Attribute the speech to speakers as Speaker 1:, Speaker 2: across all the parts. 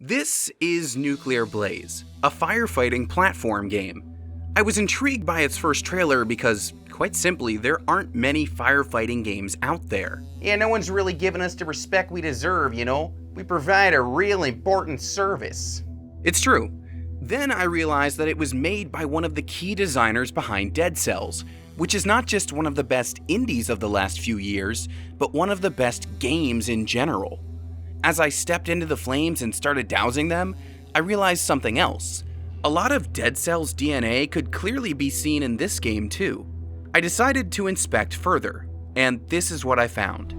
Speaker 1: This is Nuclear Blaze, a firefighting platform game. I was intrigued by its first trailer because, quite simply, there aren't many firefighting games out there.
Speaker 2: Yeah, no one's really giving us the respect we deserve, you know? We provide a real important service.
Speaker 1: It's true. Then I realized that it was made by one of the key designers behind Dead Cells, which is not just one of the best indies of the last few years, but one of the best games in general. As I stepped into the flames and started dousing them, I realized something else. A lot of Dead Cells DNA could clearly be seen in this game too. I decided to inspect further, and this is what I found.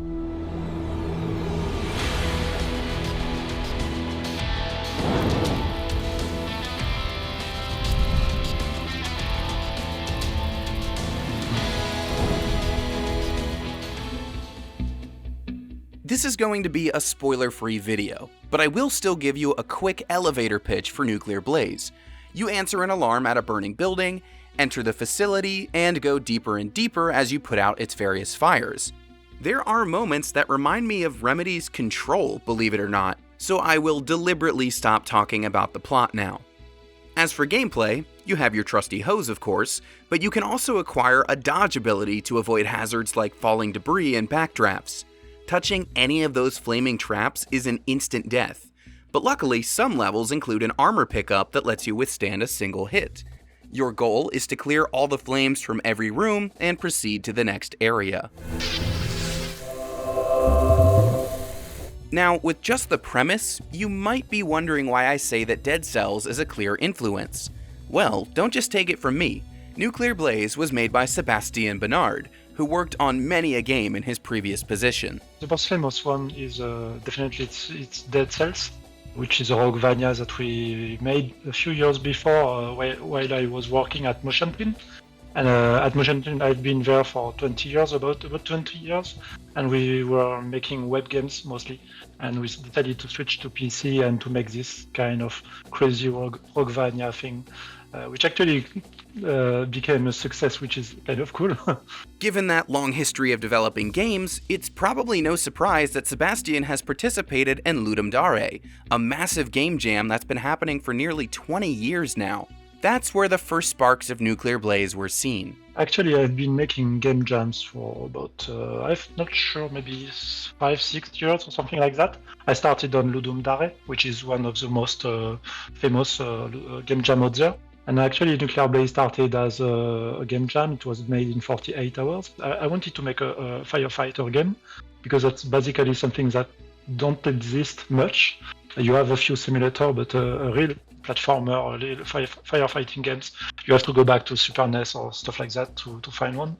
Speaker 1: This is going to be a spoiler-free video, but I will still give you a quick elevator pitch for Nuclear Blaze. You answer an alarm at a burning building, enter the facility, and go deeper and deeper as you put out its various fires. There are moments that remind me of Remedy's Control, believe it or not, so I will deliberately stop talking about the plot now. As for gameplay, you have your trusty hose of course, but you can also acquire a dodge ability to avoid hazards like falling debris and backdrafts. Touching any of those flaming traps is an instant death, but luckily some levels include an armor pickup that lets you withstand a single hit. Your goal is to clear all the flames from every room and proceed to the next area. Now, with just the premise, you might be wondering why I say that Dead Cells is a clear influence. Well, don't just take it from me. Nuclear Blaze was made by Sebastian Benard, who worked on many a game in his previous position.
Speaker 3: The most famous one is definitely it's Dead Cells, which is a Roguevania that we made a few years before while I was working at Motion Twin. And at Motion Twin I've been there for 20 years, about 20 years, and we were making web games mostly. And we decided to switch to PC and to make this kind of crazy Roguevania thing, which actually became a success, which is kind of cool.
Speaker 1: Given that long history of developing games, it's probably no surprise that Sebastien has participated in Ludum Dare, a massive game jam that's been happening for nearly 20 years now. That's where the first sparks of Nuclear Blaze were seen.
Speaker 3: Actually, I've been making game jams for about, I'm not sure, maybe 5-6 years or something like that. I started on Ludum Dare, which is one of the most famous game jam out there. And actually, Nuclear Blaze started as a game jam. It was made in 48 hours. I wanted to make a firefighter game because that's basically something that don't exist much. You have a few simulators, but a real platformer or little firefighting games, you have to go back to Super NES or stuff like that to find one.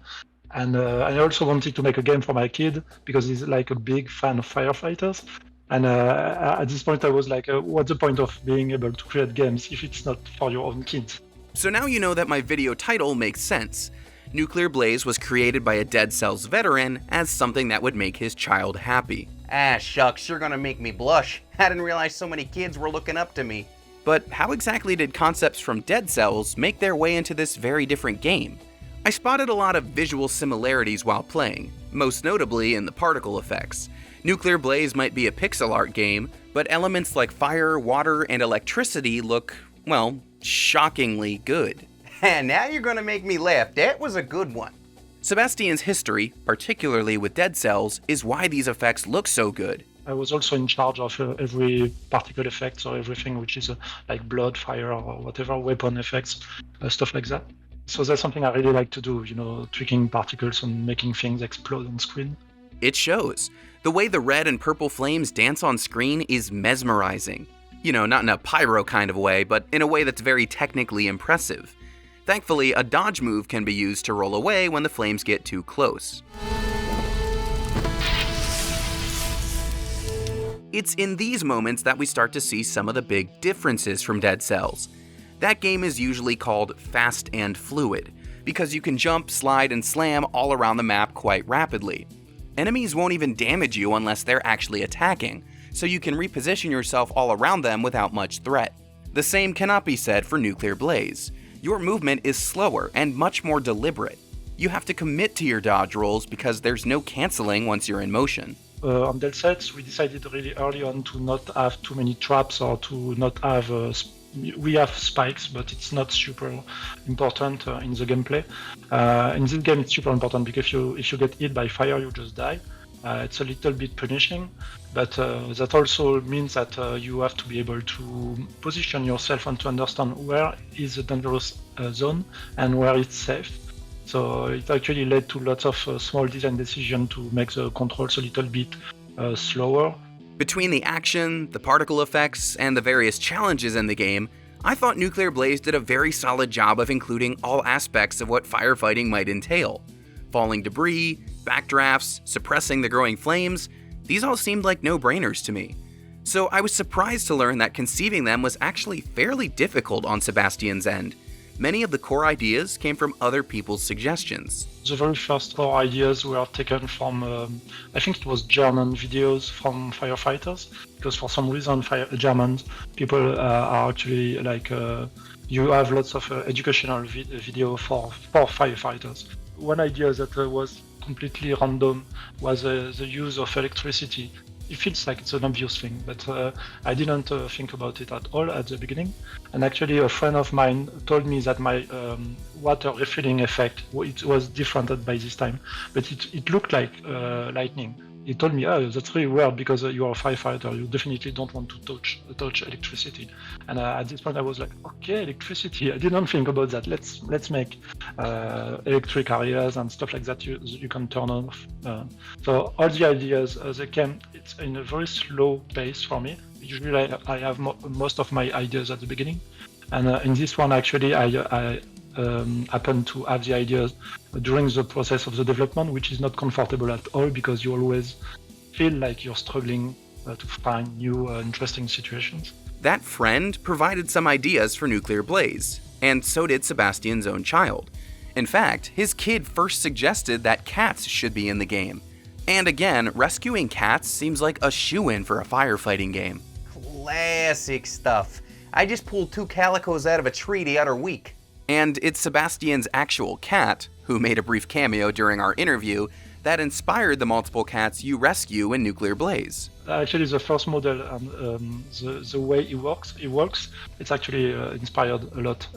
Speaker 3: And I also wanted to make a game for my kid because he's like a big fan of firefighters. And at this point I was like, what's the point of being able to create games if it's not for your own kids?
Speaker 1: So now you know that my video title makes sense. Nuclear Blaze was created by a Dead Cells veteran as something that would make his child happy.
Speaker 2: Ah, shucks, you're gonna make me blush. I didn't realize so many kids were looking up to me.
Speaker 1: But how exactly did concepts from Dead Cells make their way into this very different game? I spotted a lot of visual similarities while playing, most notably in the particle effects. Nuclear Blaze might be a pixel art game, but elements like fire, water, and electricity look, well, shockingly good.
Speaker 2: And now you're gonna make me laugh. That was a good one.
Speaker 1: Sebastien's history, particularly with Dead Cells, is why these effects look so good.
Speaker 3: I was also in charge of every particle effect, or everything which is like blood, fire, or whatever, weapon effects, stuff like that. So that's something I really like to do, you know, tweaking particles and making things explode on screen.
Speaker 1: It shows. The way the red and purple flames dance on screen is mesmerizing. You know, not in a pyro kind of way, but in a way that's very technically impressive. Thankfully, a dodge move can be used to roll away when the flames get too close. It's in these moments that we start to see some of the big differences from Dead Cells. That game is usually called fast and fluid, because you can jump, slide, and slam all around the map quite rapidly. Enemies won't even damage you unless they're actually attacking, so you can reposition yourself all around them without much threat. The same cannot be said for Nuclear Blaze. Your movement is slower and much more deliberate. You have to commit to your dodge rolls because there's no canceling once you're in motion.
Speaker 3: on Dead Sets, we decided really early on to not have too many traps or to not have. We have spikes, but it's not super important in the gameplay. In this game, it's super important because if you get hit by fire, you just die. It's a little bit punishing, but that also means that you have to be able to position yourself and to understand where is the dangerous zone and where it's safe. So it actually led to lots of small design decisions to make the controls a little bit slower.
Speaker 1: Between the action, the particle effects, and the various challenges in the game, I thought Nuclear Blaze did a very solid job of including all aspects of what firefighting might entail. Falling debris, backdrafts, suppressing the growing flames, these all seemed like no-brainers to me. So I was surprised to learn that conceiving them was actually fairly difficult on Sebastian's end. Many of the core ideas came from other people's suggestions.
Speaker 3: The very first core ideas were taken from, I think it was German videos from firefighters, because for some reason German people are actually like, you have lots of educational video for firefighters. One idea that was completely random was the use of electricity. It feels like it's an obvious thing, but I didn't think about it at all at the beginning. And actually, a friend of mine told me that my water refilling effect, it was different by this time, but it looked like lightning. He told me, oh, that's really weird because you are a firefighter. You definitely don't want to touch electricity. And at this point, I was like, okay, electricity. I didn't think about that. Let's make electric areas and stuff like that you can turn off. So all the ideas they came. It's in a very slow pace for me. Usually, I have most of my ideas at the beginning, and in this one, actually, I happen to have the ideas during the process of the development, which is not comfortable at all because you always feel like you're struggling to find new interesting situations.
Speaker 1: That friend provided some ideas for Nuclear Blaze, and so did Sebastian's own child. In fact, his kid first suggested that cats should be in the game. And again, rescuing cats seems like a shoo-in for a firefighting game.
Speaker 2: Classic stuff. I just pulled 2 calicos out of a tree the other week.
Speaker 1: And it's Sebastian's actual cat, who made a brief cameo during our interview, that inspired the multiple cats you rescue in Nuclear Blaze.
Speaker 3: Actually, the first model and the way it works, it's actually inspired a lot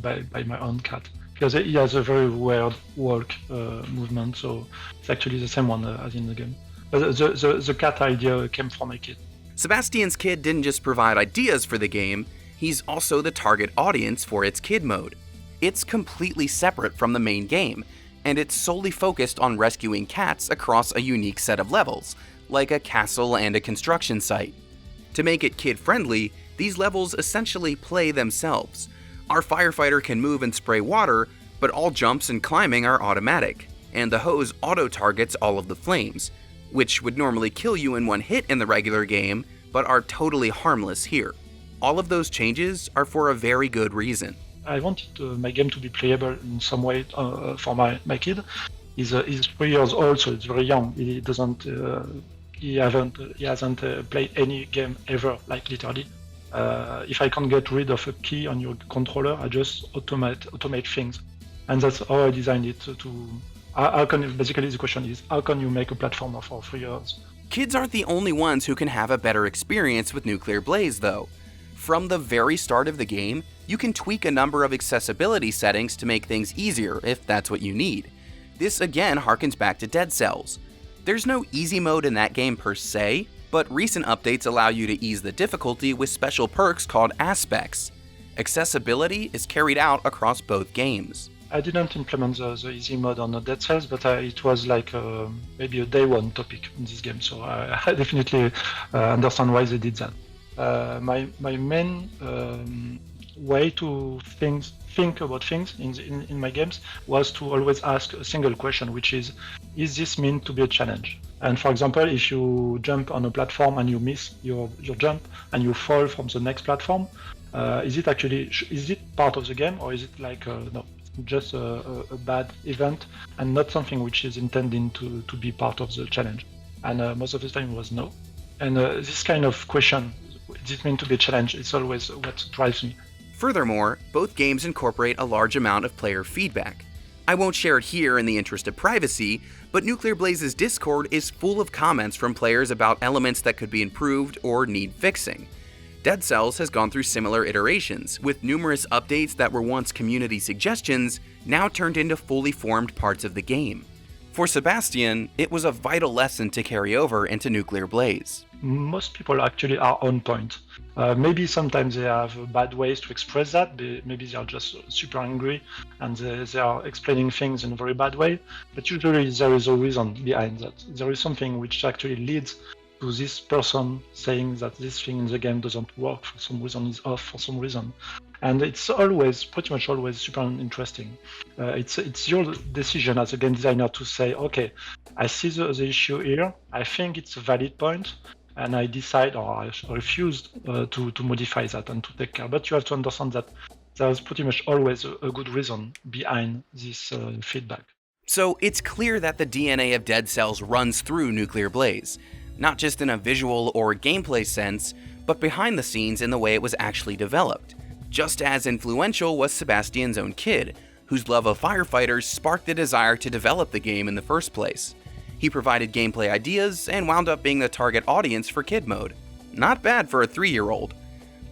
Speaker 3: by my own cat. Because he has a very weird walk movement, so it's actually the same one as in the game. But the cat idea came from my kid.
Speaker 1: Sebastian's kid didn't just provide ideas for the game, he's also the target audience for its kid mode. It's completely separate from the main game, and it's solely focused on rescuing cats across a unique set of levels, like a castle and a construction site. To make it kid-friendly, these levels essentially play themselves. Our firefighter can move and spray water, but all jumps and climbing are automatic, and the hose auto-targets all of the flames, which would normally kill you in one hit in the regular game, but are totally harmless here. All of those changes are for a very good reason.
Speaker 3: I wanted my game to be playable in some way for my kid. He's 3 years old, so it's very young. He doesn't, he hasn't played any game ever, like literally. If I can get rid of a key on your controller, I just automate things, and that's how I designed it. Basically, the question is, how can you make a platformer for 3 years?
Speaker 1: Kids aren't the only ones who can have a better experience with Nuclear Blaze, though. From the very start of the game, you can tweak a number of accessibility settings to make things easier if that's what you need. This again harkens back to Dead Cells. There's no easy mode in that game per se, but recent updates allow you to ease the difficulty with special perks called aspects. Accessibility is carried out across both games.
Speaker 3: I didn't implement the easy mode on the Dead Cells, but it was like maybe a day one topic in this game, so I definitely understand why they did that. My main way to think about things in my games was to always ask a single question, which is this meant to be a challenge? And for example, if you jump on a platform and you miss your jump and you fall from the next platform, is it part of the game, or is it like no, just a bad event and not something which is intended to be part of the challenge? And most of the time it was no. And this kind of question, is it meant to be a challenge? It's always what drives me.
Speaker 1: Furthermore, both games incorporate a large amount of player feedback. I won't share it here in the interest of privacy, but Nuclear Blaze's Discord is full of comments from players about elements that could be improved or need fixing. Dead Cells has gone through similar iterations, with numerous updates that were once community suggestions now turned into fully formed parts of the game. For Sebastien, it was a vital lesson to carry over into Nuclear Blaze.
Speaker 3: Most people actually are on point. Maybe sometimes they have bad ways to express that. Maybe they are just super angry and they are explaining things in a very bad way. But usually there is a reason behind that. There is something which actually leads to this person saying that this thing in the game doesn't work for some reason, is off for some reason. And it's always, pretty much always, super interesting. It's your decision as a game designer to say, okay, I see the issue here, I think it's a valid point, and I decide or I refuse to modify that and to take care. But you have to understand that there's pretty much always a good reason behind this feedback.
Speaker 1: So it's clear that the DNA of Dead Cells runs through Nuclear Blaze, not just in a visual or gameplay sense, but behind the scenes in the way it was actually developed. Just as influential was Sebastien's own kid, whose love of firefighters sparked the desire to develop the game in the first place. He provided gameplay ideas and wound up being the target audience for Kid Mode. Not bad for a 3-year-old.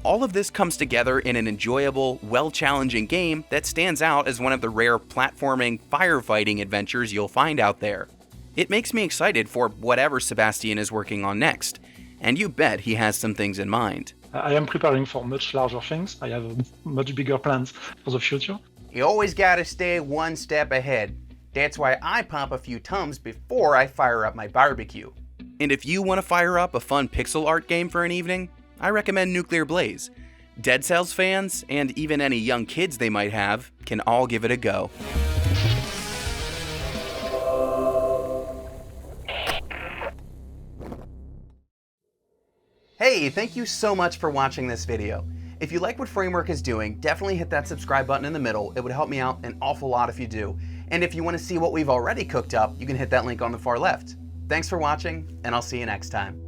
Speaker 1: All of this comes together in an enjoyable, well-challenging game that stands out as one of the rare platforming, firefighting adventures you'll find out there. It makes me excited for whatever Sebastien is working on next, and you bet he has some things in mind.
Speaker 3: I am preparing for much larger things. I have much bigger plans for the future.
Speaker 2: You always gotta stay one step ahead. That's why I pop a few Tums before I fire up my barbecue.
Speaker 1: And if you want to fire up a fun pixel art game for an evening, I recommend Nuclear Blaze. Dead Cells fans, and even any young kids they might have, can all give it a go.
Speaker 2: Hey, thank you so much for watching this video. If you like what Framework is doing, definitely hit that subscribe button in the middle. It would help me out an awful lot if you do. And if you want to see what we've already cooked up, you can hit that link on the far left. Thanks for watching, and I'll see you next time.